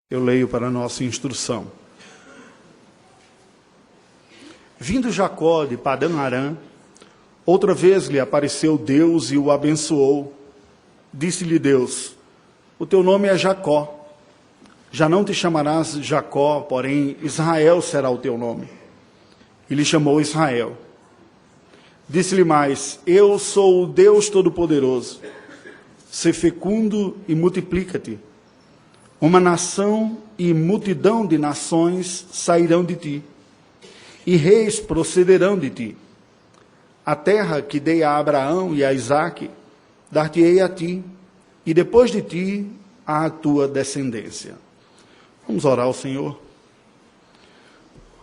Eu leio para a nossa instrução. Vindo Jacó de Padã-Arã, outra vez lhe apareceu Deus e o abençoou. Disse-lhe Deus: o teu nome é Jacó. Já não te chamarás Jacó, porém Israel será o teu nome. E lhe chamou Israel. Disse-lhe mais: eu sou o Deus Todo-Poderoso. Sê fecundo e multiplica-te. Uma nação e multidão de nações sairão de ti, e reis procederão de ti. A terra que dei a Abraão e a Isaque, dar-te-ei a ti, e depois de ti, à tua descendência. Vamos orar ao Senhor.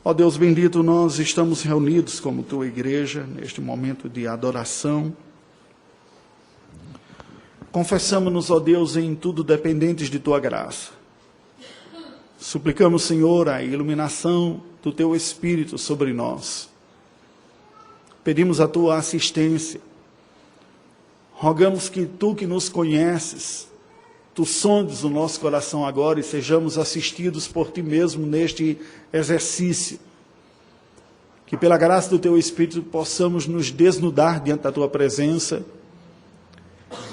Ó Deus bendito, nós estamos reunidos como tua igreja, neste momento de adoração. Confessamos-nos, ó Deus, em tudo dependentes de tua graça. Suplicamos, Senhor, a iluminação do teu Espírito sobre nós. Pedimos a tua assistência. Rogamos que tu que nos conheces, tu sondes o nosso coração agora e sejamos assistidos por ti mesmo neste exercício. Que pela graça do teu Espírito possamos nos desnudar diante da tua presença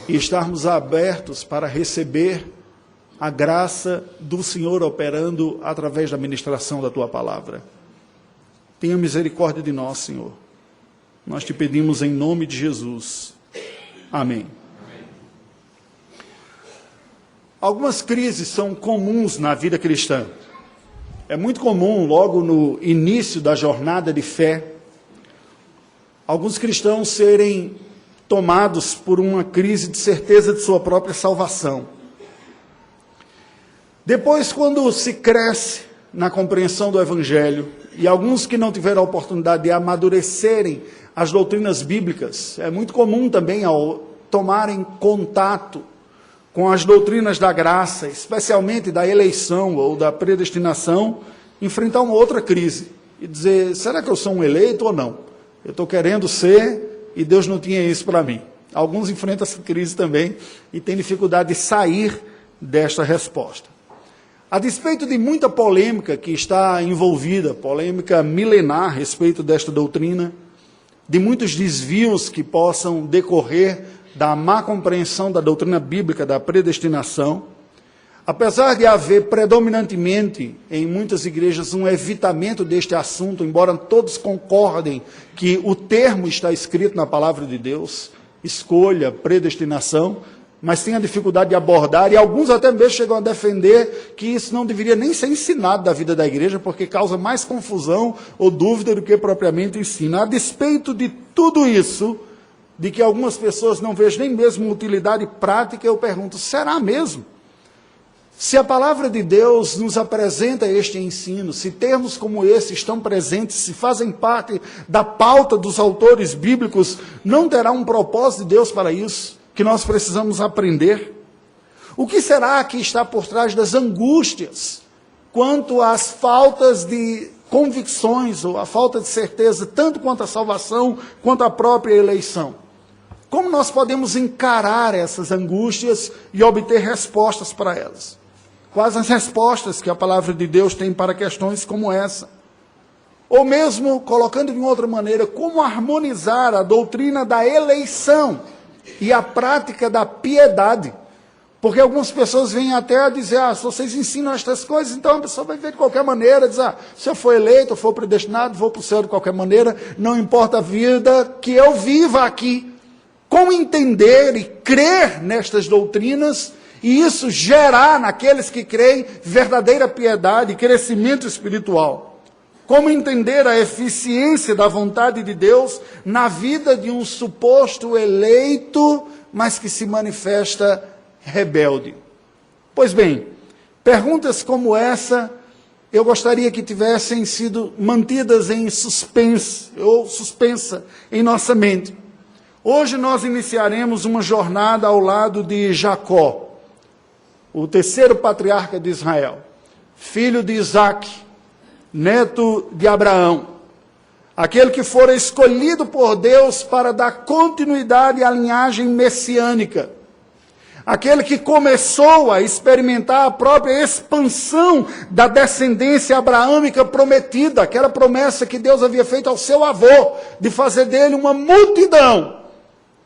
e estarmos abertos para receber a graça do Senhor operando através da ministração da tua palavra. Tenha misericórdia de nós, Senhor. Nós te pedimos em nome de Jesus. Amém. Algumas crises são comuns na vida cristã. É muito comum, logo no início da jornada de fé, alguns cristãos serem tomados por uma crise de certeza de sua própria salvação. Depois, quando se cresce na compreensão do Evangelho, e alguns que não tiveram a oportunidade de amadurecerem as doutrinas bíblicas, é muito comum também, ao tomarem contato com as doutrinas da graça, especialmente da eleição ou da predestinação, enfrentar uma outra crise e dizer: será que eu sou um eleito ou não? Eu estou querendo ser e Deus não tinha isso para mim. Alguns enfrentam essa crise também e têm dificuldade de sair desta resposta. A despeito de muita polêmica que está envolvida, polêmica milenar a respeito desta doutrina, de muitos desvios que possam decorrer da má compreensão da doutrina bíblica da predestinação, apesar de haver predominantemente em muitas igrejas um evitamento deste assunto, embora todos concordem que o termo está escrito na palavra de Deus, escolha, predestinação, mas tem a dificuldade de abordar, e alguns até mesmo chegam a defender que isso não deveria nem ser ensinado da vida da igreja, porque causa mais confusão ou dúvida do que propriamente ensina. A despeito de tudo isso, de que algumas pessoas não vejam nem mesmo utilidade prática, eu pergunto: será mesmo? Se a palavra de Deus nos apresenta este ensino, se termos como esse estão presentes, se fazem parte da pauta dos autores bíblicos, não terá um propósito de Deus para isso, que nós precisamos aprender? O que será que está por trás das angústias quanto às faltas de convicções ou a falta de certeza, tanto quanto a salvação, quanto a própria eleição? Como nós podemos encarar essas angústias e obter respostas para elas? Quais as respostas que a palavra de Deus tem para questões como essa? Ou mesmo, colocando de uma outra maneira, como harmonizar a doutrina da eleição e a prática da piedade? Porque algumas pessoas vêm até a dizer: se vocês ensinam estas coisas, então a pessoa vai ver de qualquer maneira, diz: se eu for eleito, eu for predestinado, vou para o céu de qualquer maneira, não importa a vida que eu viva aqui. Como entender e crer nestas doutrinas, e isso gerar naqueles que creem verdadeira piedade e crescimento espiritual? Como entender a eficiência da vontade de Deus na vida de um suposto eleito, mas que se manifesta rebelde? Pois bem, perguntas como essa, eu gostaria que tivessem sido mantidas em suspense, ou suspensa em nossa mente. Hoje nós iniciaremos uma jornada ao lado de Jacó, o terceiro patriarca de Israel, filho de Isaque, neto de Abraão, aquele que fora escolhido por Deus para dar continuidade à linhagem messiânica, aquele que começou a experimentar a própria expansão da descendência abraâmica prometida, aquela promessa que Deus havia feito ao seu avô, de fazer dele uma multidão.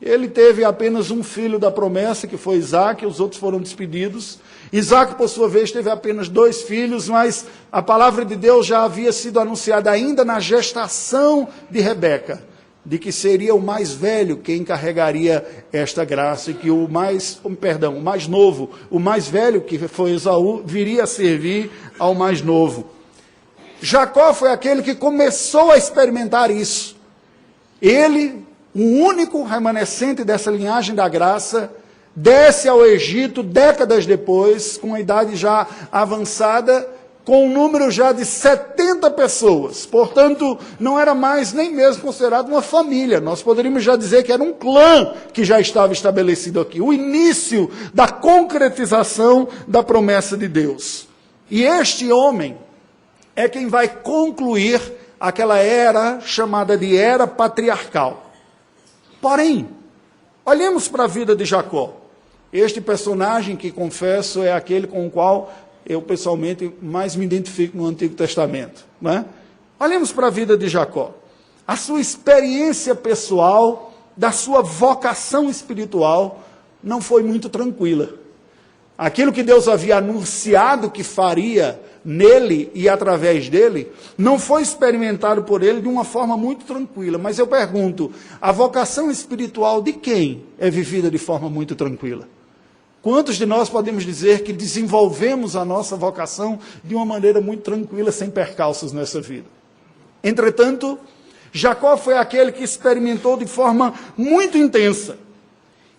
Ele teve apenas um filho da promessa, que foi Isaque, os outros foram despedidos. Isaque, por sua vez, teve apenas 2 filhos, mas a palavra de Deus já havia sido anunciada ainda na gestação de Rebeca, de que seria o mais velho quem carregaria esta graça, e que o mais novo, o mais velho, que foi Esaú, viria a servir ao mais novo. Jacó foi aquele que começou a experimentar isso. Ele, o único remanescente dessa linhagem da graça, desce ao Egito décadas depois, com a idade já avançada, com um número já de 70 pessoas. Portanto, não era mais nem mesmo considerado uma família. Nós poderíamos já dizer que era um clã que já estava estabelecido aqui. O início da concretização da promessa de Deus. E este homem é quem vai concluir aquela era chamada de era patriarcal. Porém, olhemos para a vida de Jacó. Este personagem que, confesso, é aquele com o qual eu pessoalmente mais me identifico no Antigo Testamento, não é? Olhemos para a vida de Jacó. A sua experiência pessoal, da sua vocação espiritual, não foi muito tranquila. Aquilo que Deus havia anunciado que faria nele e através dele, não foi experimentado por ele de uma forma muito tranquila. Mas eu pergunto, a vocação espiritual de quem é vivida de forma muito tranquila? Quantos de nós podemos dizer que desenvolvemos a nossa vocação de uma maneira muito tranquila, sem percalços nessa vida? Entretanto, Jacó foi aquele que experimentou de forma muito intensa.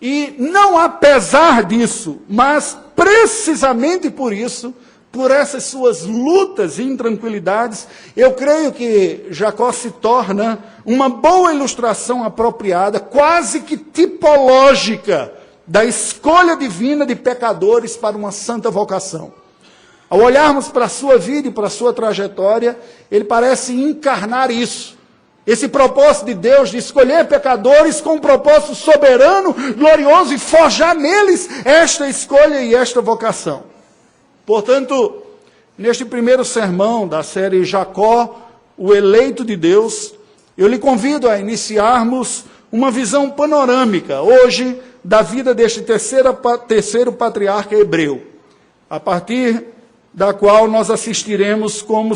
E não apesar disso, mas precisamente por isso, por essas suas lutas e intranquilidades, eu creio que Jacó se torna uma boa ilustração apropriada, quase que tipológica, da escolha divina de pecadores para uma santa vocação. Ao olharmos para a sua vida e para a sua trajetória, ele parece encarnar isso. Esse propósito de Deus de escolher pecadores com um propósito soberano, glorioso, e forjar neles esta escolha e esta vocação. Portanto, neste primeiro sermão da série Jacó, o eleito de Deus, eu lhe convido a iniciarmos uma visão panorâmica, hoje, da vida deste terceiro patriarca hebreu, a partir da qual nós assistiremos como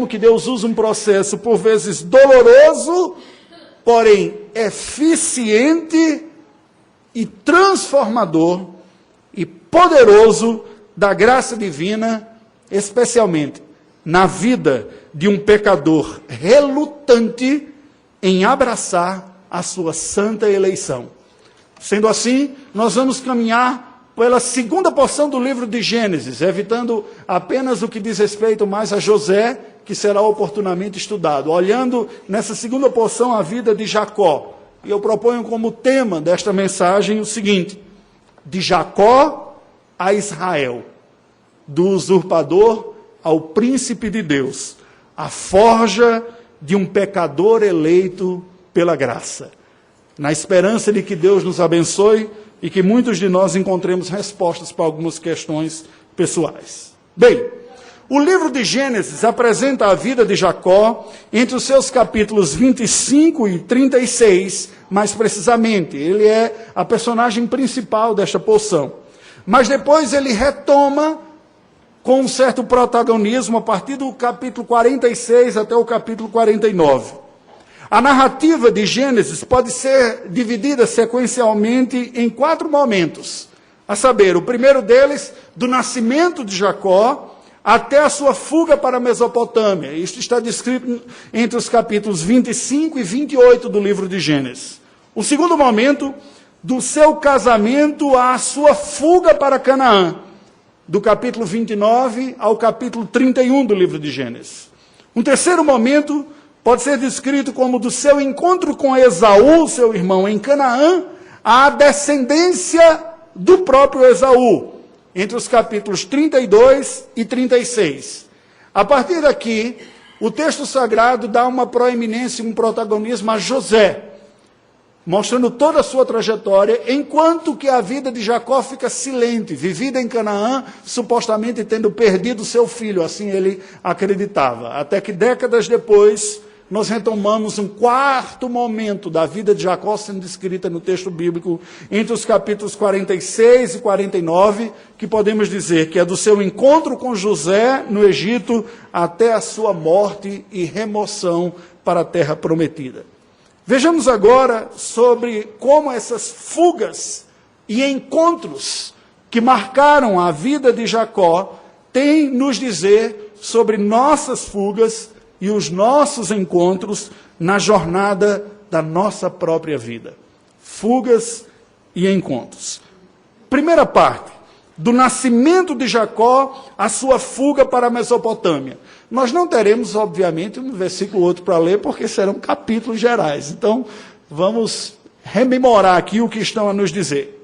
que Deus usa um processo, por vezes doloroso, porém eficiente e transformador e poderoso da graça divina, especialmente na vida de um pecador relutante em abraçar a sua santa eleição. Sendo assim, nós vamos caminhar pela segunda porção do livro de Gênesis, evitando apenas o que diz respeito mais a José, que será oportunamente estudado, olhando nessa segunda porção a vida de Jacó. E eu proponho como tema desta mensagem o seguinte: de Jacó a Israel, do usurpador ao príncipe de Deus, a forja de um pecador eleito pela graça, na esperança de que Deus nos abençoe e que muitos de nós encontremos respostas para algumas questões pessoais. Bem, o livro de Gênesis apresenta a vida de Jacó entre os seus capítulos 25 e 36, mais precisamente. Ele é a personagem principal desta porção. Mas depois ele retoma com um certo protagonismo a partir do capítulo 46 até o capítulo 49. A narrativa de Gênesis pode ser dividida sequencialmente em 4 momentos. A saber, o primeiro deles, do nascimento de Jacó até a sua fuga para a Mesopotâmia. Isto está descrito entre os capítulos 25 e 28 do livro de Gênesis. O segundo momento, do seu casamento à sua fuga para Canaã, do capítulo 29 ao capítulo 31 do livro de Gênesis. Um terceiro momento pode ser descrito como do seu encontro com Esaú, seu irmão, em Canaã, à descendência do próprio Esaú, entre os capítulos 32 e 36. A partir daqui, o texto sagrado dá uma proeminência, um protagonismo a José, mostrando toda a sua trajetória, enquanto que a vida de Jacó fica silente, vivida em Canaã, supostamente tendo perdido seu filho, assim ele acreditava. Até que décadas depois, nós retomamos um quarto momento da vida de Jacó sendo descrita no texto bíblico, entre os capítulos 46 e 49, que podemos dizer que é do seu encontro com José no Egito até a sua morte e remoção para a terra prometida. Vejamos agora sobre como essas fugas e encontros que marcaram a vida de Jacó têm nos dizer sobre nossas fugas e os nossos encontros na jornada da nossa própria vida. Fugas e encontros. Primeira parte, do nascimento de Jacó, a sua fuga para a Mesopotâmia. Nós não teremos, obviamente, um versículo ou outro para ler, porque serão capítulos gerais. Então, vamos rememorar aqui o que estão a nos dizer.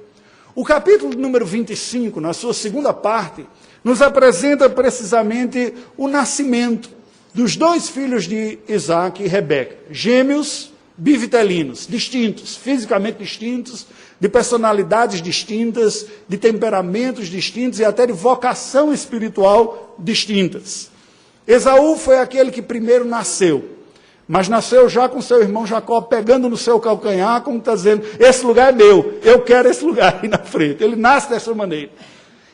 O capítulo número 25, na sua segunda parte, nos apresenta precisamente o nascimento dos dois filhos de Isaac e Rebeca, gêmeos bivitelinos, distintos, fisicamente distintos, de personalidades distintas, de temperamentos distintos e até de vocação espiritual distintas. Esaú foi aquele que primeiro nasceu, mas nasceu já com seu irmão Jacó pegando no seu calcanhar, como está dizendo, esse lugar é meu, eu quero esse lugar aí na frente. Ele nasce dessa maneira.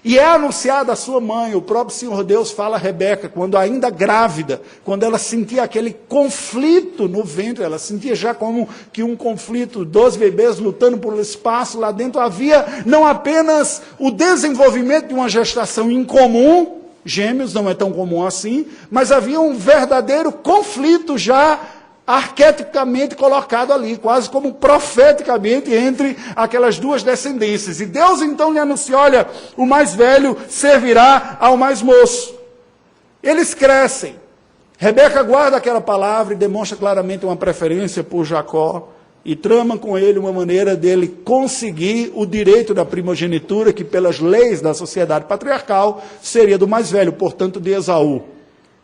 E é anunciado à sua mãe, o próprio Senhor Deus fala a Rebeca, quando ainda grávida, quando ela sentia aquele conflito no ventre, ela sentia já como que um conflito, 12 bebês lutando por espaço, lá dentro havia não apenas o desenvolvimento de uma gestação incomum, gêmeos não é tão comum assim, mas havia um verdadeiro conflito já arquetipicamente colocado ali, quase como profeticamente entre aquelas duas descendências. E Deus então lhe anuncia, olha, o mais velho servirá ao mais moço. Eles crescem. Rebeca guarda aquela palavra e demonstra claramente uma preferência por Jacó e trama com ele uma maneira dele conseguir o direito da primogenitura, que pelas leis da sociedade patriarcal seria do mais velho, portanto de Esaú.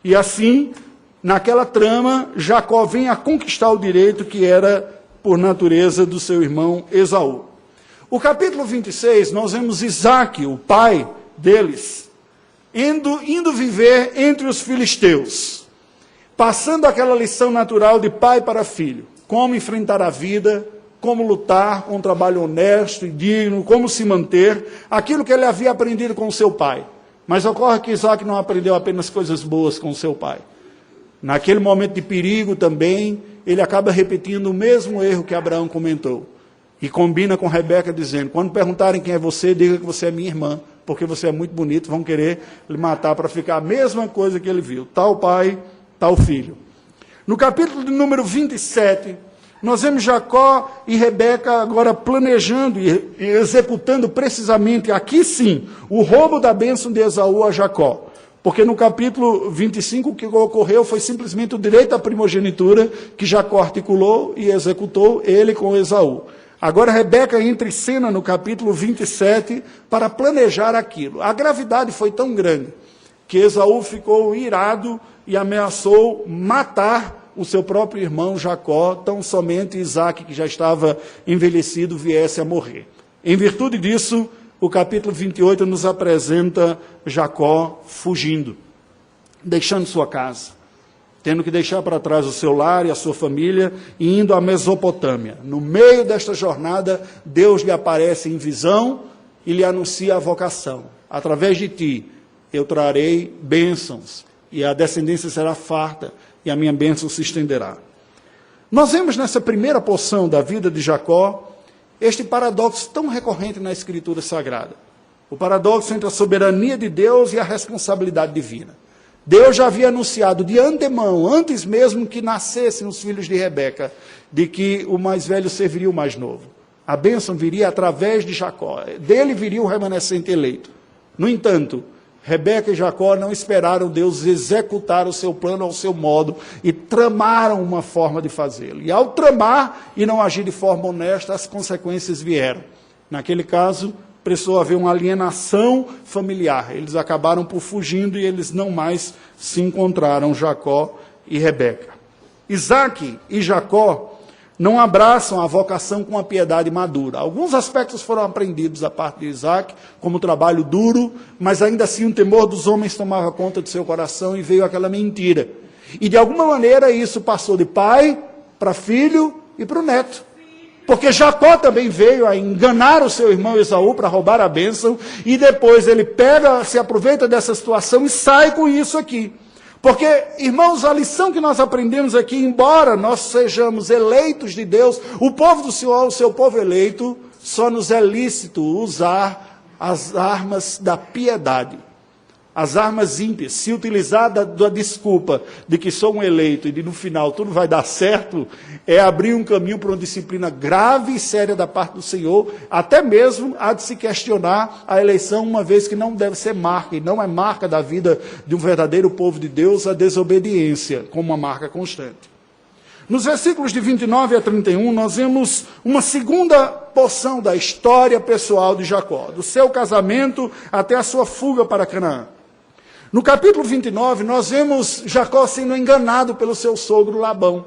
E assim, naquela trama, Jacó vem a conquistar o direito que era, por natureza, do seu irmão Esaú. O capítulo 26, nós vemos Isaque, o pai deles, indo viver entre os filisteus, passando aquela lição natural de pai para filho, como enfrentar a vida, como lutar com um trabalho honesto e digno, como se manter, aquilo que ele havia aprendido com seu pai. Mas ocorre que Isaque não aprendeu apenas coisas boas com seu pai. Naquele momento de perigo também, ele acaba repetindo o mesmo erro que Abraão comentou. E combina com Rebeca dizendo, quando perguntarem quem é você, diga que você é minha irmã, porque você é muito bonito, vão querer lhe matar para ficar a mesma coisa que ele viu. Tal pai, tal filho. No capítulo de número 27, nós vemos Jacó e Rebeca agora planejando e executando precisamente, aqui sim, o roubo da bênção de Esaú a Jacó. Porque no capítulo 25 o que ocorreu foi simplesmente o direito à primogenitura que Jacó articulou e executou ele com Esaú. Agora Rebeca entra em cena no capítulo 27 para planejar aquilo. A gravidade foi tão grande que Esaú ficou irado e ameaçou matar o seu próprio irmão Jacó, tão somente Isaque, que já estava envelhecido, viesse a morrer. Em virtude disso, o capítulo 28 nos apresenta Jacó fugindo, deixando sua casa, tendo que deixar para trás o seu lar e a sua família e indo à Mesopotâmia. No meio desta jornada, Deus lhe aparece em visão e lhe anuncia a vocação. Através de ti, eu trarei bênçãos e a descendência será farta e a minha bênção se estenderá. Nós vemos nessa primeira porção da vida de Jacó este paradoxo tão recorrente na Escritura Sagrada. O paradoxo entre a soberania de Deus e a responsabilidade divina. Deus já havia anunciado de antemão, antes mesmo que nascessem os filhos de Rebeca, de que o mais velho serviria o mais novo. A bênção viria através de Jacó. Dele viria o remanescente eleito. No entanto, Rebeca e Jacó não esperaram Deus executar o seu plano ao seu modo e tramaram uma forma de fazê-lo. E ao tramar e não agir de forma honesta, as consequências vieram. Naquele caso, precisou haver uma alienação familiar. Eles acabaram por fugindo e eles não mais se encontraram, Jacó e Rebeca. Isaque e Jacó não abraçam a vocação com a piedade madura. Alguns aspectos foram aprendidos da parte de Isaac, como o trabalho duro, mas ainda assim o temor dos homens tomava conta do seu coração e veio aquela mentira. E de alguma maneira isso passou de pai para filho e para o neto. Porque Jacó também veio a enganar o seu irmão Esaú para roubar a bênção, e depois ele se aproveita dessa situação e sai com isso aqui. Porque, irmãos, a lição que nós aprendemos aqui, embora nós sejamos eleitos de Deus, o povo do Senhor, o seu povo eleito, só nos é lícito usar as armas da piedade. As armas ímpias, se utilizar da desculpa de que sou um eleito e de no final tudo vai dar certo, é abrir um caminho para uma disciplina grave e séria da parte do Senhor, até mesmo há de se questionar a eleição, uma vez que não deve ser marca, e não é marca da vida de um verdadeiro povo de Deus, a desobediência, como uma marca constante. Nos versículos de 29 a 31, nós vemos uma segunda porção da história pessoal de Jacó, do seu casamento até a sua fuga para Canaã. No capítulo 29, nós vemos Jacó sendo enganado pelo seu sogro Labão.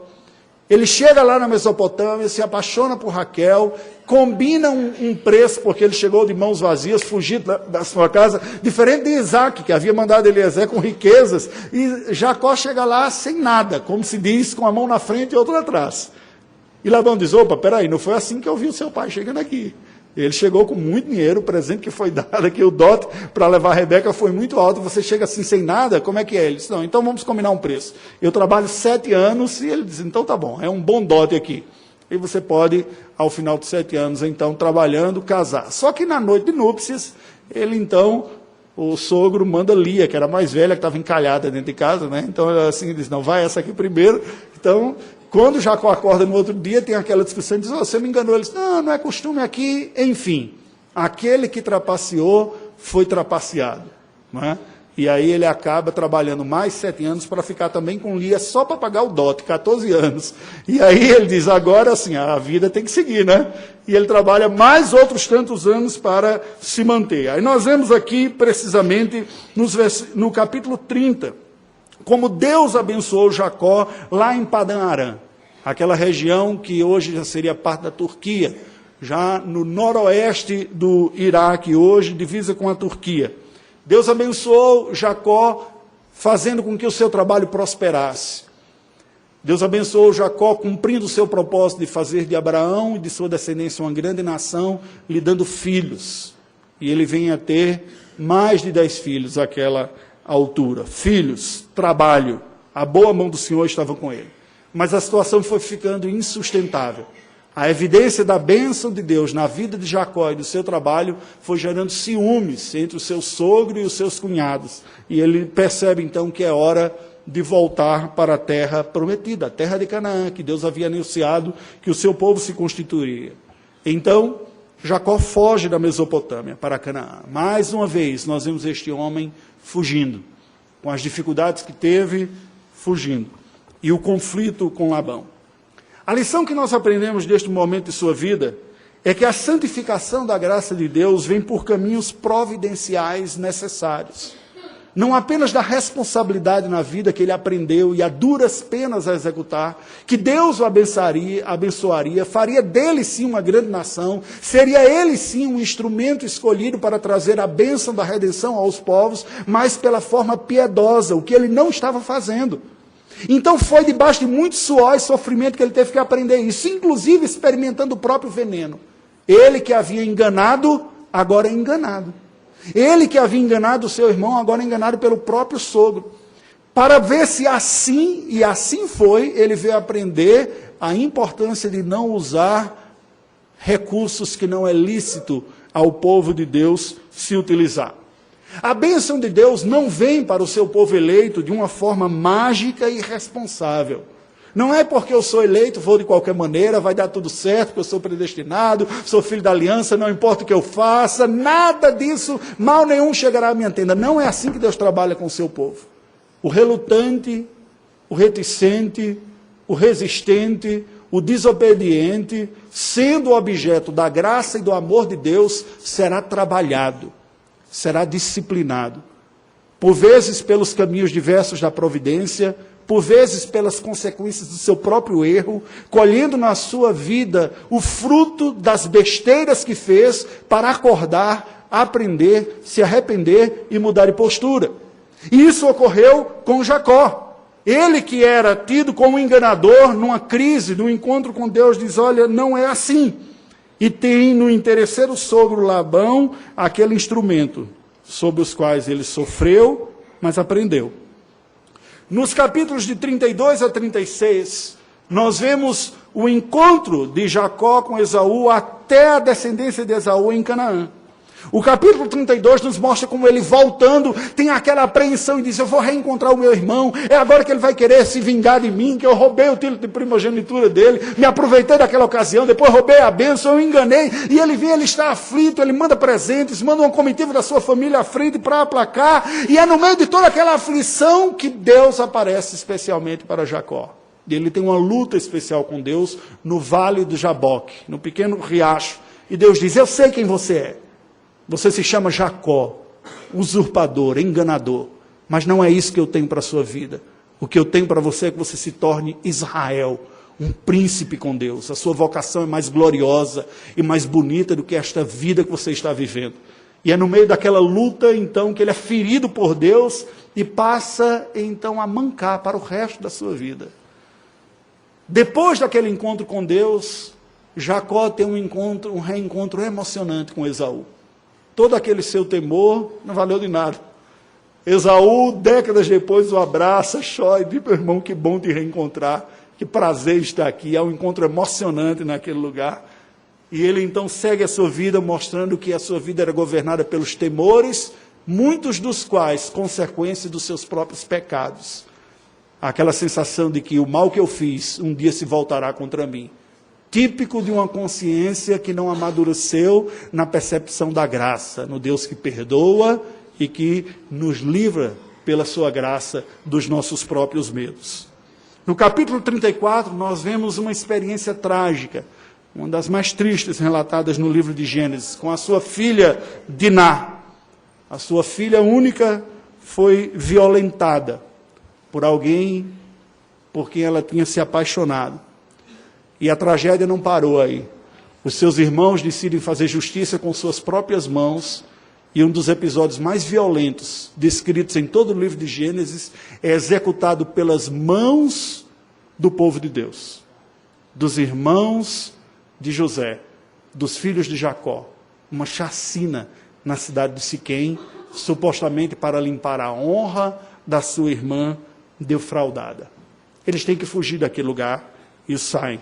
Ele chega lá na Mesopotâmia, se apaixona por Raquel, combina um preço, porque ele chegou de mãos vazias, fugido da sua casa, diferente de Isaac, que havia mandado Eliezer com riquezas, e Jacó chega lá sem nada, como se diz, com a mão na frente e outra atrás. E Labão diz, opa, peraí, não foi assim que eu vi o seu pai chegando aqui. Ele chegou com muito dinheiro, o presente que foi dado aqui, o dote para levar a Rebeca foi muito alto, você chega assim sem nada, como é que é? Ele disse, não, então vamos combinar um preço. Eu trabalho 7 anos, e ele diz, então tá bom, é um bom dote aqui. E você pode, ao final de 7 anos, então, trabalhando, casar. Só que na noite de núpcias, ele então, o sogro manda Lia, que era a mais velha, que estava encalhada dentro de casa, né? Então, ela assim diz, não, vai essa aqui primeiro. Então, quando Jacó acorda no outro dia, tem aquela discussão, diz, você me enganou. Ele diz, não é costume aqui, enfim. Aquele que trapaceou, foi trapaceado. Não é? E aí ele acaba trabalhando mais 7 anos para ficar também com Lia, só para pagar o dote, 14 anos. E aí ele diz, agora assim, a vida tem que seguir, né? E ele trabalha mais outros tantos anos para se manter. Aí nós vemos aqui, precisamente, no capítulo 30, como Deus abençoou Jacó lá em Padã Arã, aquela região que hoje já seria parte da Turquia, já no noroeste do Iraque, hoje divisa com a Turquia. Deus abençoou Jacó, fazendo com que o seu trabalho prosperasse. Deus abençoou Jacó, cumprindo o seu propósito de fazer de Abraão e de sua descendência uma grande nação, lhe dando filhos. E ele vem a ter mais de 10 filhos àquela altura. Filhos, trabalho, a boa mão do Senhor estava com ele. Mas a situação foi ficando insustentável. A evidência da bênção de Deus na vida de Jacó e do seu trabalho foi gerando ciúmes entre o seu sogro e os seus cunhados. E ele percebe então que é hora de voltar para a terra prometida, a terra de Canaã, que Deus havia anunciado que o seu povo se constituiria. Então, Jacó foge da Mesopotâmia para Canaã. Mais uma vez, nós vemos este homem fugindo, com as dificuldades que teve, fugindo. E o conflito com Labão. A lição que nós aprendemos deste momento de sua vida é que a santificação da graça de Deus vem por caminhos providenciais necessários. Não apenas da responsabilidade na vida que ele aprendeu e a duras penas a executar, que Deus o abençoaria, faria dele sim uma grande nação, seria ele sim um instrumento escolhido para trazer a bênção da redenção aos povos, mas pela forma piedosa, o que ele não estava fazendo. Então foi debaixo de muito suor e sofrimento que ele teve que aprender isso, inclusive experimentando o próprio veneno. Ele que havia enganado, agora é enganado. Ele que havia enganado o seu irmão, agora é enganado pelo próprio sogro. Para ver se assim, e assim foi, ele veio aprender a importância de não usar recursos que não é lícito ao povo de Deus se utilizar. A bênção de Deus não vem para o seu povo eleito de uma forma mágica e irresponsável. Não é porque eu sou eleito, vou de qualquer maneira, vai dar tudo certo, porque eu sou predestinado, sou filho da aliança, não importa o que eu faça, nada disso, mal nenhum chegará à minha tenda. Não é assim que Deus trabalha com o seu povo. O relutante, o reticente, o resistente, o desobediente, sendo objeto da graça e do amor de Deus, será trabalhado, será disciplinado. Por vezes pelos caminhos diversos da providência, por vezes pelas consequências do seu próprio erro, colhendo na sua vida o fruto das besteiras que fez para acordar, aprender, se arrepender e mudar de postura. E isso ocorreu com Jacó. Ele que era tido como enganador, numa crise, num encontro com Deus, diz, olha, não é assim. E tem no interesseiro sogro Labão aquele instrumento sobre os quais ele sofreu, mas aprendeu. Nos capítulos de 32 a 36, nós vemos o encontro de Jacó com Esaú até a descendência de Esaú em Canaã. O capítulo 32 nos mostra como ele voltando, tem aquela apreensão e diz, eu vou reencontrar o meu irmão, é agora que ele vai querer se vingar de mim, que eu roubei o título de primogenitura dele, me aproveitei daquela ocasião, depois roubei a bênção, eu enganei, e ele vem, ele está aflito, ele manda presentes, manda uma comitiva da sua família à frente para aplacar, e é no meio de toda aquela aflição que Deus aparece especialmente para Jacó. E ele tem uma luta especial com Deus no vale do Jaboque, no pequeno riacho, e Deus diz, eu sei quem você é. Você se chama Jacó, usurpador, enganador, mas não é isso que eu tenho para a sua vida. O que eu tenho para você é que você se torne Israel, um príncipe com Deus. A sua vocação é mais gloriosa e mais bonita do que esta vida que você está vivendo. E é no meio daquela luta, então, que ele é ferido por Deus e passa, então, a mancar para o resto da sua vida. Depois daquele encontro com Deus, Jacó tem um reencontro emocionante com Esaú. Todo aquele seu temor não valeu de nada. Esaú, décadas depois, o abraça, chora e diz, meu irmão, que bom te reencontrar, que prazer estar aqui. Há um encontro emocionante naquele lugar. E ele então segue a sua vida, mostrando que a sua vida era governada pelos temores, muitos dos quais consequência dos seus próprios pecados. Aquela sensação de que o mal que eu fiz um dia se voltará contra mim. Típico de uma consciência que não amadureceu na percepção da graça, no Deus que perdoa e que nos livra pela sua graça dos nossos próprios medos. No capítulo 34, nós vemos uma experiência trágica, uma das mais tristes relatadas no livro de Gênesis, com a sua filha Diná. A sua filha única foi violentada por alguém por quem ela tinha se apaixonado. E a tragédia não parou aí. Os seus irmãos decidem fazer justiça com suas próprias mãos, e um dos episódios mais violentos descritos em todo o livro de Gênesis é executado pelas mãos do povo de Deus, dos irmãos de José, dos filhos de Jacó. Uma chacina na cidade de Siquém, supostamente para limpar a honra da sua irmã defraudada. Eles têm que fugir daquele lugar e saem.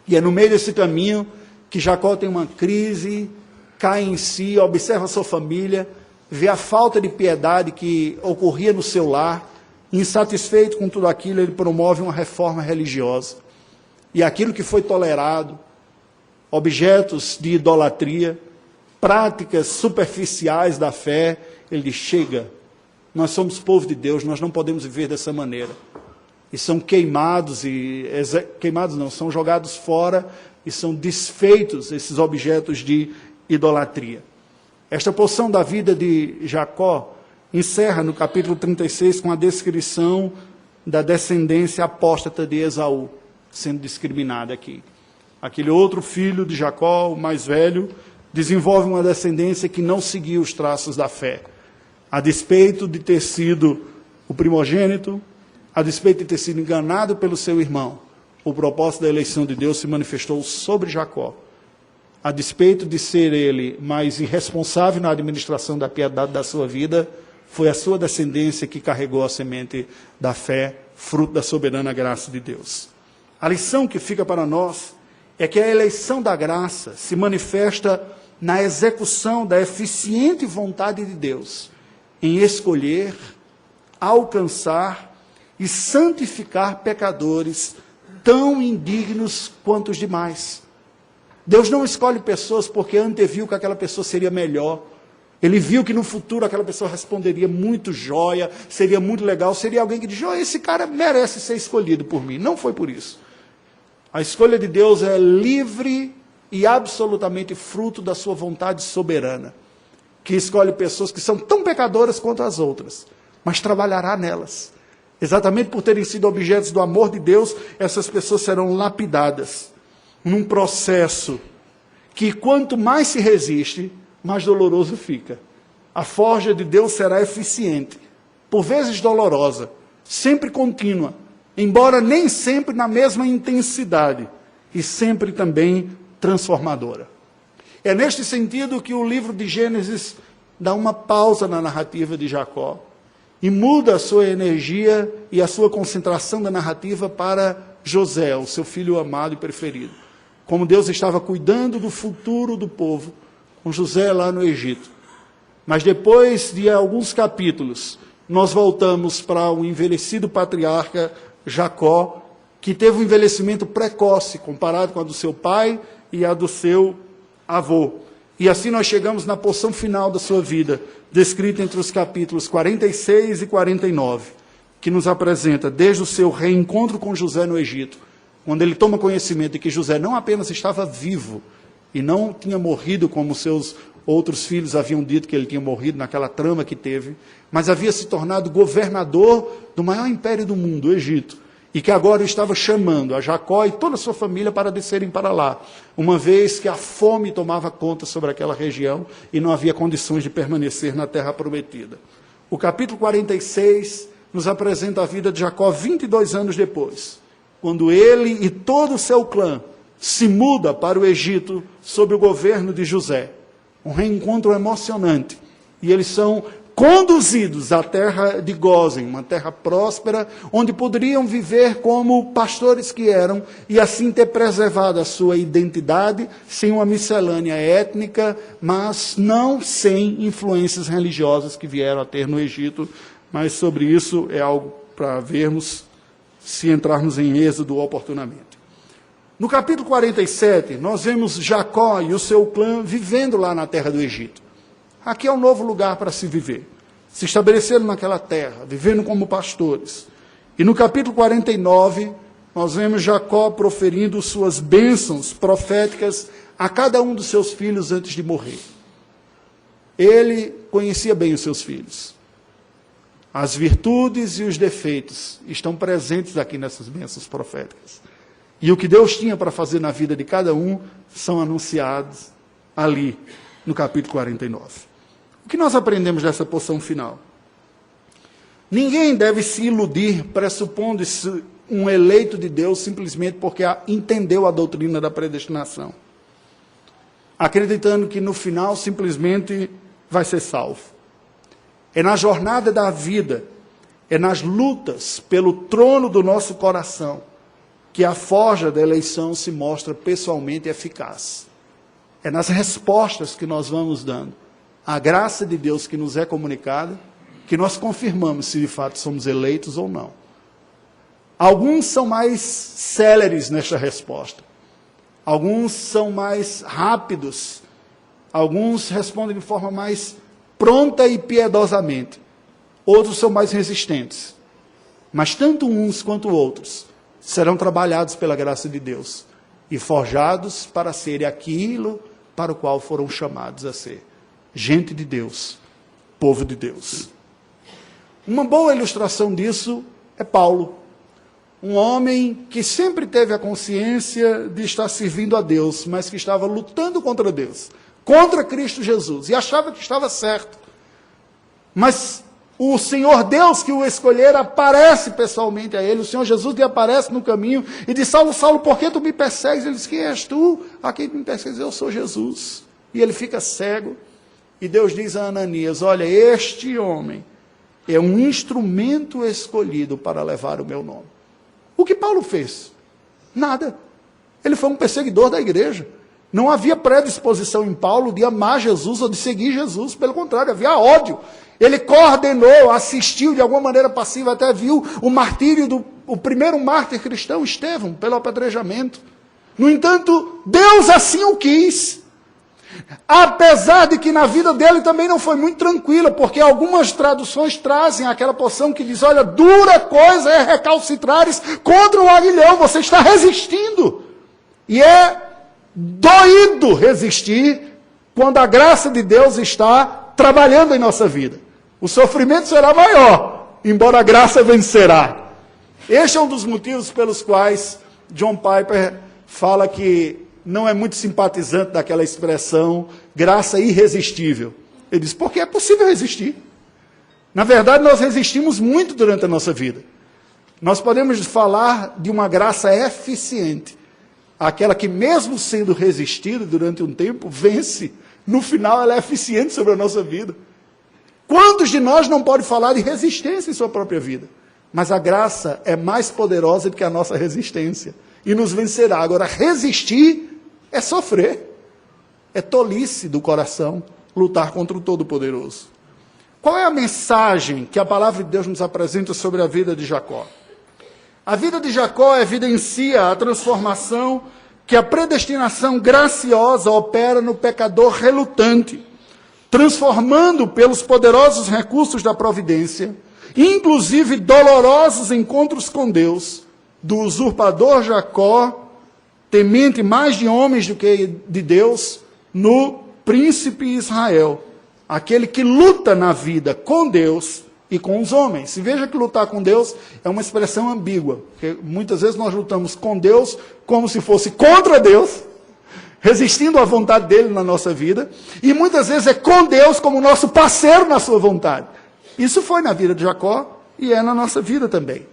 E é no meio desse caminho que Jacó tem uma crise, cai em si, observa a sua família, vê a falta de piedade que ocorria no seu lar, insatisfeito com tudo aquilo, ele promove uma reforma religiosa. E aquilo que foi tolerado, objetos de idolatria, práticas superficiais da fé, ele diz, chega, nós somos povo de Deus, nós não podemos viver dessa maneira. E são são jogados fora e são desfeitos esses objetos de idolatria. Esta porção da vida de Jacó encerra no capítulo 36 com a descrição da descendência apóstata de Esaú, sendo discriminada aqui. Aquele outro filho de Jacó, o mais velho, desenvolve uma descendência que não seguiu os traços da fé. A despeito de ter sido o primogênito, a despeito de ter sido enganado pelo seu irmão, o propósito da eleição de Deus se manifestou sobre Jacó. A despeito de ser ele mais irresponsável na administração da piedade da sua vida, foi a sua descendência que carregou a semente da fé, fruto da soberana graça de Deus. A lição que fica para nós é que a eleição da graça se manifesta na execução da eficiente vontade de Deus em escolher, alcançar e santificar pecadores tão indignos quanto os demais. Deus não escolhe pessoas porque anteviu que aquela pessoa seria melhor. Ele viu que no futuro aquela pessoa responderia muito jóia, seria muito legal, seria alguém que diz, esse cara merece ser escolhido por mim. Não foi por isso. A escolha de Deus é livre e absolutamente fruto da sua vontade soberana, que escolhe pessoas que são tão pecadoras quanto as outras, mas trabalhará nelas. Exatamente por terem sido objetos do amor de Deus, essas pessoas serão lapidadas num processo que quanto mais se resiste, mais doloroso fica. A forja de Deus será eficiente, por vezes dolorosa, sempre contínua, embora nem sempre na mesma intensidade, e sempre também transformadora. É neste sentido que o livro de Gênesis dá uma pausa na narrativa de Jacó e muda a sua energia e a sua concentração da narrativa para José, o seu filho amado e preferido. Como Deus estava cuidando do futuro do povo, com José lá no Egito. Mas depois de alguns capítulos, nós voltamos para o envelhecido patriarca Jacó, que teve um envelhecimento precoce, comparado com a do seu pai e a do seu avô. E assim nós chegamos na porção final da sua vida, descrita entre os capítulos 46 e 49, que nos apresenta desde o seu reencontro com José no Egito, quando ele toma conhecimento de que José não apenas estava vivo e não tinha morrido como seus outros filhos haviam dito que ele tinha morrido naquela trama que teve, mas havia se tornado governador do maior império do mundo, o Egito, e que agora estava chamando a Jacó e toda a sua família para descerem para lá, uma vez que a fome tomava conta sobre aquela região e não havia condições de permanecer na terra prometida. O capítulo 46 nos apresenta a vida de Jacó 22 anos depois, quando ele e todo o seu clã se muda para o Egito sob o governo de José. Um reencontro emocionante. E eles são conduzidos à terra de Gósen, uma terra próspera, onde poderiam viver como pastores que eram, e assim ter preservado a sua identidade, sem uma miscelânea étnica, mas não sem influências religiosas que vieram a ter no Egito. Mas sobre isso é algo para vermos, se entrarmos em Êxodo oportunamente. No capítulo 47, nós vemos Jacó e o seu clã vivendo lá na terra do Egito. Aqui é um novo lugar para se viver. Se estabeleceram naquela terra, vivendo como pastores. E no capítulo 49, nós vemos Jacó proferindo suas bênçãos proféticas a cada um dos seus filhos antes de morrer. Ele conhecia bem os seus filhos. As virtudes e os defeitos estão presentes aqui nessas bênçãos proféticas. E o que Deus tinha para fazer na vida de cada um são anunciados ali, no capítulo 49. O que nós aprendemos dessa porção final? Ninguém deve se iludir pressupondo-se um eleito de Deus simplesmente porque entendeu a doutrina da predestinação, acreditando que no final simplesmente vai ser salvo. É na jornada da vida, é nas lutas pelo trono do nosso coração, que a forja da eleição se mostra pessoalmente eficaz. É nas respostas que nós vamos dando a graça de Deus que nos é comunicada, que nós confirmamos se de fato somos eleitos ou não. Alguns são mais céleres nesta resposta. Alguns são mais rápidos. Alguns respondem de forma mais pronta e piedosamente. Outros são mais resistentes. Mas tanto uns quanto outros serão trabalhados pela graça de Deus e forjados para serem aquilo para o qual foram chamados a ser. Gente de Deus, povo de Deus. Uma boa ilustração disso é Paulo, um homem que sempre teve a consciência de estar servindo a Deus, mas que estava lutando contra Deus, contra Cristo Jesus, e achava que estava certo. Mas o Senhor Deus que o escolhera aparece pessoalmente a ele, o Senhor Jesus lhe aparece no caminho e diz: Saulo, Saulo, por que tu me persegues? Ele diz: quem és tu? A quem me persegues? Eu sou Jesus. E ele fica cego. E Deus diz a Ananias: olha, este homem é um instrumento escolhido para levar o meu nome. O que Paulo fez? Nada. Ele foi um perseguidor da igreja. Não havia predisposição em Paulo de amar Jesus ou de seguir Jesus. Pelo contrário, havia ódio. Ele coordenou, assistiu de alguma maneira passiva, até viu o martírio do primeiro mártir cristão, Estevão, pelo apedrejamento. No entanto, Deus assim o quis. Apesar de que na vida dele também não foi muito tranquila, porque algumas traduções trazem aquela porção que diz: olha, dura coisa é recalcitrares contra o aguilhão, você está resistindo. E é doído resistir quando a graça de Deus está trabalhando em nossa vida. O sofrimento será maior, embora a graça vencerá. Este é um dos motivos pelos quais John Piper fala que não é muito simpatizante daquela expressão graça irresistível. Ele diz, porque é possível resistir. Na verdade, nós resistimos muito durante a nossa vida. Nós podemos falar de uma graça eficiente, aquela que mesmo sendo resistida durante um tempo, vence. No final, ela é eficiente sobre a nossa vida. Quantos de nós não podem falar de resistência em sua própria vida? Mas a graça é mais poderosa do que a nossa resistência e nos vencerá. Agora, resistir é sofrer. É tolice do coração lutar contra o Todo-Poderoso. Qual é a mensagem que a palavra de Deus nos apresenta sobre a vida de Jacó? A vida de Jacó evidencia a transformação que a predestinação graciosa opera no pecador relutante, transformando pelos poderosos recursos da providência, inclusive dolorosos encontros com Deus, do usurpador Jacó, temente mais de homens do que de Deus, no príncipe Israel, aquele que luta na vida com Deus e com os homens. E veja que lutar com Deus é uma expressão ambígua, porque muitas vezes nós lutamos com Deus como se fosse contra Deus, resistindo à vontade dele na nossa vida, e muitas vezes é com Deus como nosso parceiro na sua vontade. Isso foi na vida de Jacó e é na nossa vida também.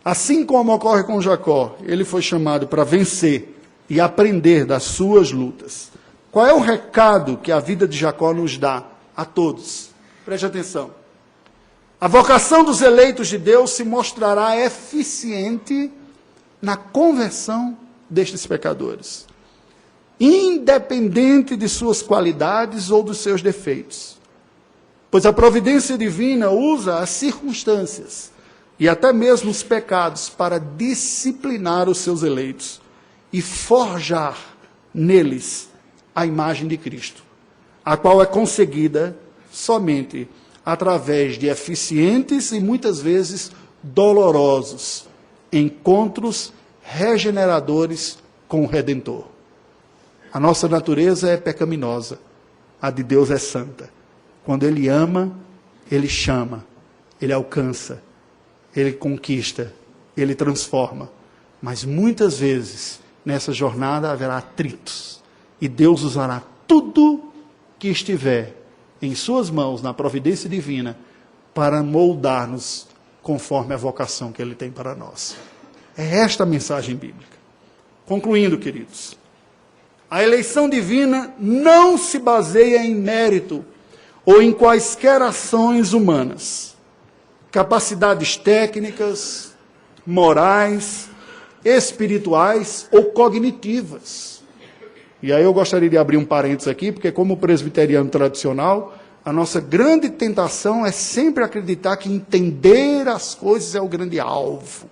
Assim como ocorre com Jacó, ele foi chamado para vencer e aprender das suas lutas. Qual é o recado que a vida de Jacó nos dá a todos? Preste atenção. A vocação dos eleitos de Deus se mostrará eficiente na conversão destes pecadores, independente de suas qualidades ou dos seus defeitos. Pois a providência divina usa as circunstâncias e até mesmo os pecados para disciplinar os seus eleitos e forjar neles a imagem de Cristo, a qual é conseguida somente através de eficientes e muitas vezes dolorosos encontros regeneradores com o Redentor. A nossa natureza é pecaminosa, a de Deus é santa. Quando Ele ama, Ele chama, Ele alcança, Ele conquista, Ele transforma. Mas muitas vezes, nessa jornada haverá atritos. E Deus usará tudo que estiver em suas mãos, na providência divina, para moldar-nos conforme a vocação que Ele tem para nós. É esta a mensagem bíblica. Concluindo, queridos, a eleição divina não se baseia em mérito ou em quaisquer ações humanas, capacidades técnicas, morais, espirituais ou cognitivas. E aí eu gostaria de abrir um parênteses aqui, porque como presbiteriano tradicional, a nossa grande tentação é sempre acreditar que entender as coisas é o grande alvo.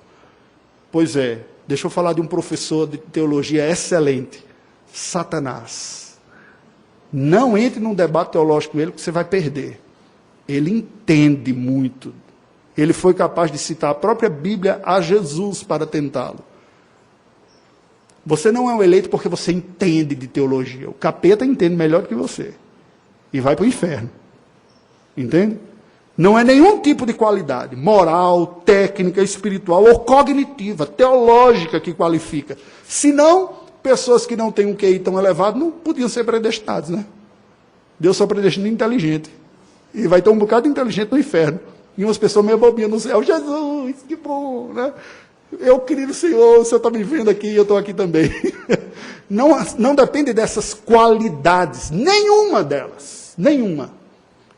Pois é, deixa eu falar de um professor de teologia excelente, Satanás. Não entre num debate teológico com ele, porque você vai perder. Ele entende muito. Ele foi capaz de citar a própria Bíblia a Jesus para tentá-lo. Você não é um eleito porque você entende de teologia. O capeta entende melhor do que você. E vai para o inferno. Entende? Não é nenhum tipo de qualidade moral, técnica, espiritual ou cognitiva, teológica que qualifica. Senão, pessoas que não têm um QI tão elevado não podiam ser predestinadas, né? Deus só predestina inteligente. E vai ter um bocado de inteligente no inferno. E umas pessoas meio bobinhas no céu. Jesus, que bom, né? Eu queria o Senhor, o Senhor está me vendo aqui e eu estou aqui também. Não depende dessas qualidades, nenhuma delas, nenhuma.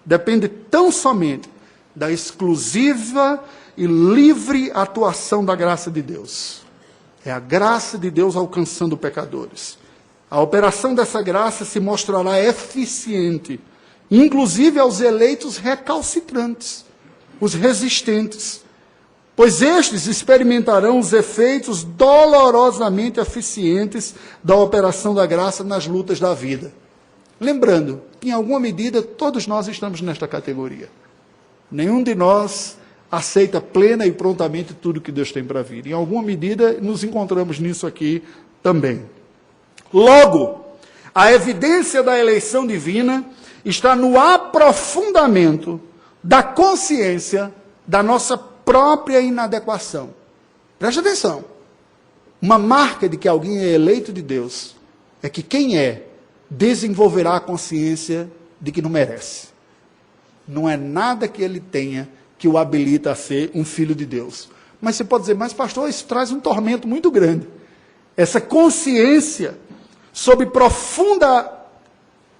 Depende tão somente da exclusiva e livre atuação da graça de Deus. É a graça de Deus alcançando pecadores. A operação dessa graça se mostrará eficiente, inclusive aos eleitos recalcitrantes, os resistentes, pois estes experimentarão os efeitos dolorosamente eficientes da operação da graça nas lutas da vida. Lembrando que, em alguma medida, todos nós estamos nesta categoria. Nenhum de nós aceita plena e prontamente tudo que Deus tem para vir. Em alguma medida, nos encontramos nisso aqui também. Logo, a evidência da eleição divina está no aprofundamento da consciência da nossa própria inadequação. Preste atenção. Uma marca de que alguém é eleito de Deus é que quem é desenvolverá a consciência de que não merece. Não é nada que ele tenha que o habilita a ser um filho de Deus. Mas você pode dizer, mas pastor, isso traz um tormento muito grande. Essa consciência, sob profunda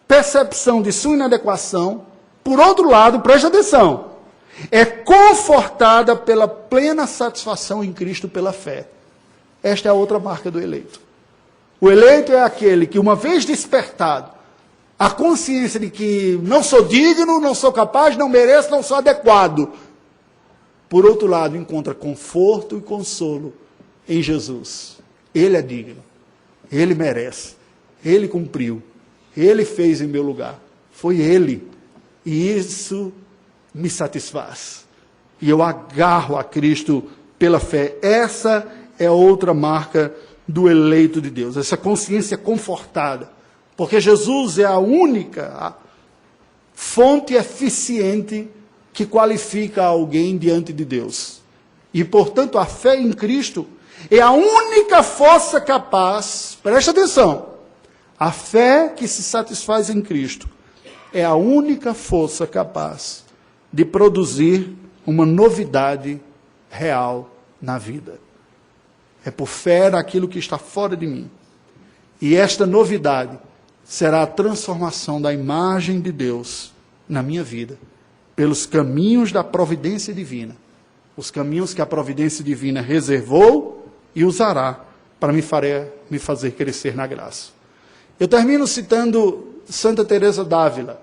percepção de sua inadequação, por outro lado, preste atenção, é confortada pela plena satisfação em Cristo pela fé. Esta é a outra marca do eleito. O eleito é aquele que, uma vez despertado, a consciência de que não sou digno, não sou capaz, não mereço, não sou adequado, por outro lado, encontra conforto e consolo em Jesus. Ele é digno, ele merece, ele cumpriu, ele fez em meu lugar, foi ele, e isso me satisfaz. E eu agarro a Cristo pela fé. Essa é outra marca do eleito de Deus, essa consciência confortada, porque Jesus é a única fonte eficiente que qualifica alguém diante de Deus. E, portanto, a fé em Cristo é a única força capaz, preste atenção, a fé que se satisfaz em Cristo é a única força capaz de produzir uma novidade real na vida. É por fé naquilo que está fora de mim. E esta novidade será a transformação da imagem de Deus na minha vida, pelos caminhos da providência divina, os caminhos que a providência divina reservou e usará para me fazer crescer na graça. Eu termino citando Santa Teresa d'Ávila,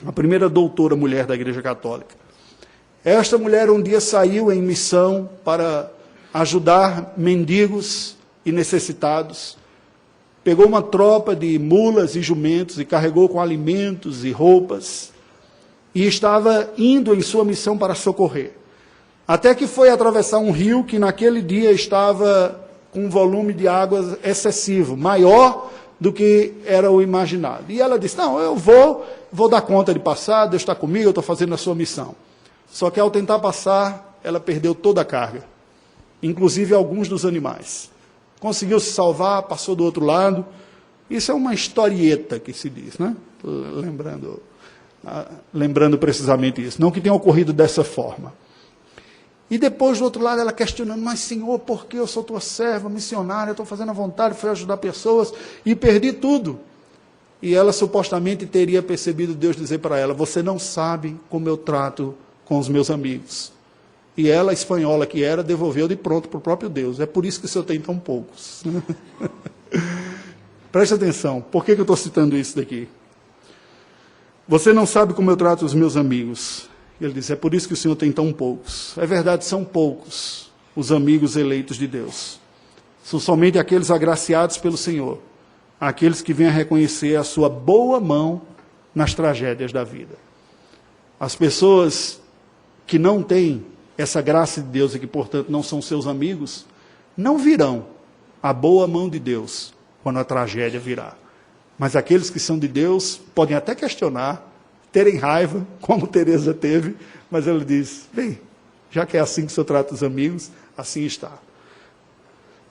a primeira doutora mulher da Igreja Católica. Esta mulher um dia saiu em missão para ajudar mendigos e necessitados, pegou uma tropa de mulas e jumentos e carregou com alimentos e roupas, e estava indo em sua missão para socorrer. Até que foi atravessar um rio que naquele dia estava com um volume de água excessivo, maior do que era o imaginado. E ela disse, não, eu vou dar conta de passar, Deus está comigo, eu estou fazendo a sua missão. Só que ao tentar passar, ela perdeu toda a carga, inclusive alguns dos animais. Conseguiu se salvar, passou do outro lado. Isso é uma historieta que se diz, né? Lembrando precisamente isso. Não que tenha ocorrido dessa forma. E depois, do outro lado, ela questionando, mas Senhor, por que eu sou tua serva, missionária, eu estou fazendo a vontade, fui ajudar pessoas e perdi tudo. E ela supostamente teria percebido Deus dizer para ela, você não sabe como eu trato com os meus amigos. E ela, espanhola que era, devolveu de pronto para o próprio Deus. É por isso que o Senhor tem tão poucos. Preste atenção, por que eu estou citando isso daqui? Você não sabe como eu trato os meus amigos. Ele diz, é por isso que o Senhor tem tão poucos. É verdade, são poucos os amigos eleitos de Deus. São somente aqueles agraciados pelo Senhor, aqueles que vêm a reconhecer a sua boa mão nas tragédias da vida. As pessoas que não têm essa graça de Deus e que, portanto, não são seus amigos, não virão a boa mão de Deus quando a tragédia virá. Mas aqueles que são de Deus podem até questionar, terem raiva, como Teresa teve, mas ela diz, bem, já que é assim que o Senhor trata os amigos, assim está.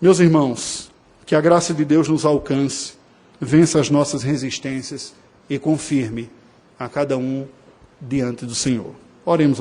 Meus irmãos, que a graça de Deus nos alcance, vença as nossas resistências e confirme a cada um diante do Senhor. Oremos.